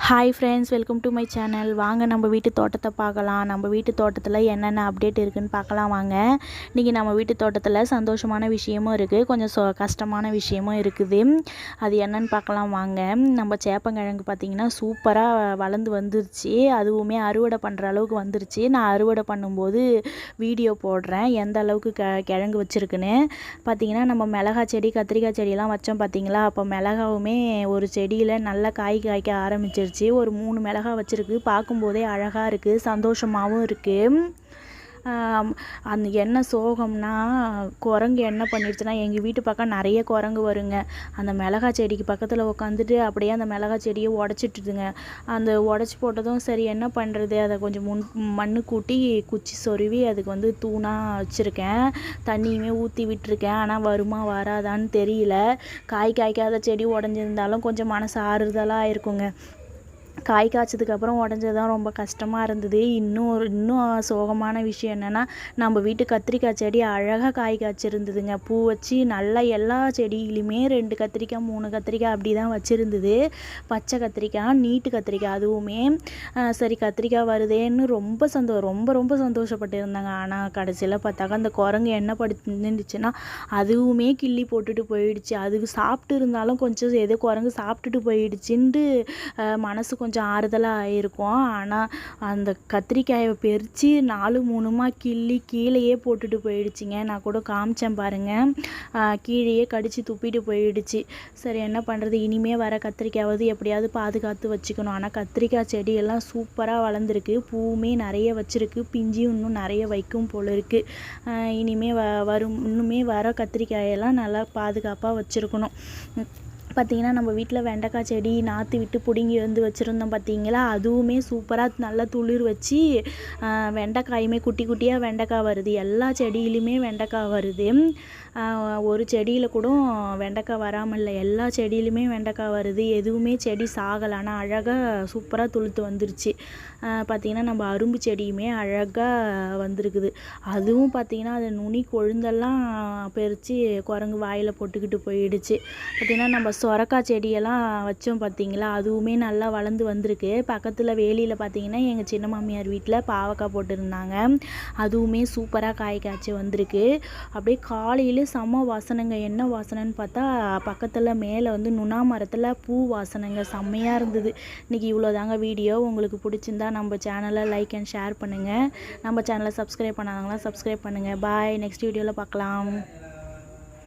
Hi friends, welcome to my channel. வாங்க நம்ம வீட்டு தோட்டத்தை பார்க்கலாம். நம்ம வீட்டு தோட்டத்தில் என்னென்ன அப்டேட் இருக்குதுன்னு பார்க்கலாம் வாங்க. இன்றைக்கி நம்ம வீட்டு தோட்டத்தில் சந்தோஷமான விஷயமும் இருக்குது, கொஞ்சம் கஷ்டமான விஷயமும் இருக்குது. அது என்னன்னு பார்க்கலாம் வாங்க. நம்ம சேப்பங்கிழங்கு பார்த்திங்கன்னா சூப்பராக வளர்ந்து வந்துருச்சு. அதுவுமே அறுவடை பண்ணுற அளவுக்கு வந்துருச்சு. நான் அறுவடை பண்ணும்போது வீடியோ போடுறேன் எந்த அளவுக்கு கிழங்கு வச்சுருக்குன்னு. பார்த்திங்கன்னா நம்ம மிளகா செடி, கத்திரிக்காய் செடியெல்லாம் வச்சோம் பார்த்திங்களா. அப்போ மிளகாவுமே ஒரு செடியில் நல்லா காய்க்க ஆரம்பிச்சிருச்சு. ஒரு 3 மிளகா வச்சுருக்கு. பார்க்கும்போதே அழகாக இருக்குது, சந்தோஷமாகவும் இருக்குது. அந்த என்ன சோகம்னா, குரங்கு என்ன பண்ணிடுச்சுன்னா, எங்கள் வீட்டு பக்கம் நிறைய குரங்கு வருங்க. அந்த மிளகா செடிக்கு பக்கத்தில் உட்காந்துட்டு அப்படியே அந்த மிளகா செடியை உடச்சிட்டுதுங்க. அந்த உடச்சி போட்டதும் சரி என்ன பண்ணுறது, அதை கொஞ்சம் மண் கூட்டி குச்சி சொருவி அதுக்கு தூணாக வச்சுருக்கேன். தண்ணியுமே ஊற்றி விட்டுருக்கேன். ஆனால் வருமா வராதான்னு தெரியல. காய்க்காத செடி உடஞ்சிருந்தாலும் கொஞ்சம் மனசு ஆறுதலாக இருக்குங்க. காய் காய்ச்சதுக்கப்புறம் உடஞ்சது தான் ரொம்ப கஷ்டமாக இருந்தது. இன்னும் சோகமான விஷயம் என்னென்னா, நம்ம வீட்டு கத்திரிக்காய் செடி அழகாக காய் காய்ச்சிருந்ததுங்க. பூ வச்சு நல்லா எல்லா செடியிலுமே 2 கத்திரிக்காய் 3 கத்திரிக்காய் அப்படி தான் வச்சுருந்தது. பச்சை கத்திரிக்காய், நீட்டு கத்திரிக்காய் அதுவுமே. சரி கத்திரிக்காய் வருதேன்னு ரொம்ப சந்தோஷப்பட்டு இருந்தாங்க. ஆனால் கடைசியில் பார்த்தாக்கா அந்த குரங்கு என்ன நின்றுச்சுன்னா, அதுவுமே கிள்ளி போட்டுட்டு போயிடுச்சு. அதுக்கு சாப்பிட்டு இருந்தாலும் கொஞ்சம் ஏதோ குரங்கு சாப்பிட்டுட்டு போயிடுச்சுன்ட்டு மனசு கொஞ்சம் ஆறுதலாக ஆகிருக்கும். ஆனால் அந்த கத்திரிக்காயை பறித்து 4 3 கிள்ளி கீழேயே போட்டுட்டு போயிடுச்சிங்க. நான் கூட காமிச்சேன் பாருங்கள். கீழேயே கடித்து துப்பிட்டு போயிடுச்சு. சரி என்ன பண்ணுறது, இனிமேல் வர கத்திரிக்காயாவது எப்படியாவது பாதுகாத்து வச்சுக்கணும். ஆனால் கத்திரிக்காய் செடியெல்லாம் சூப்பராக வளர்ந்துருக்கு. பூவுமே நிறைய வச்சுருக்கு. பிஞ்சியும் இன்னும் நிறைய வைக்கும் போல் இருக்குது. இன்னுமே வர கத்திரிக்காயெல்லாம் நல்லா பாதுகாப்பாக வச்சுருக்கணும். பார்த்திங்கன்னா நம்ம வீட்டில் வெண்டைக்காய் செடி நாற்று விட்டு பிடுங்கி வச்சுருந்தோம் பார்த்திங்களா. அதுவுமே சூப்பராக நல்லா துளிர் வச்சு வெண்டைக்காயுமே குட்டி குட்டியாக வெண்டைக்காய் வருது. எல்லா செடியிலுமே வெண்டைக்காய் வருது. ஒரு செடியில் கூட வெண்டைக்காய் வராமல் இல்லை, எல்லா செடியிலுமே வெண்டைக்காய் வருது. எதுவுமே செடி சாகலை. ஆனால் அழகாக சூப்பராக துளுத்து வந்துருச்சு. பார்த்திங்கன்னா நம்ம அரும்பு செடியுமே அழகாக வந்திருக்குது. அதுவும் பார்த்திங்கன்னா அது நுனி கொழுந்தெல்லாம் பறித்து குரங்கு வாயில் போட்டுக்கிட்டு போயிடுச்சு. பார்த்திங்கன்னா நம்ம சொரக்காய் செடியெல்லாம் வச்சோம் பார்த்திங்களா, அதுவுமே நல்லா வளர்ந்து வந்திருக்கு. பக்கத்தில் வேலியில் பார்த்திங்கன்னா எங்கள் சின்ன மாமியார் வீட்டில் பாவக்காய் போட்டிருந்தாங்க. அதுவுமே சூப்பராக காய் காய்ச்சி வந்திருக்கு. அப்படியே காலையில் செம்ம வாசனைங்க. என்ன வாசனைன்னு பார்த்தா, பக்கத்தில் மேலே நுணா மரத்தில் பூ வாசனைங்க, செம்மையாக இருந்தது. இன்றைக்கி இவ்வளோதாங்க வீடியோ. உங்களுக்கு பிடிச்சிருந்தா நம்ம சேனலை லைக் அண்ட் ஷேர் பண்ணுங்கள். நம்ம சேனலை சப்ஸ்கிரைப் பண்ணாதவங்களாம் சப்ஸ்கிரைப் பண்ணுங்கள். பாய், நெக்ஸ்ட் வீடியோவில் பார்க்கலாம்.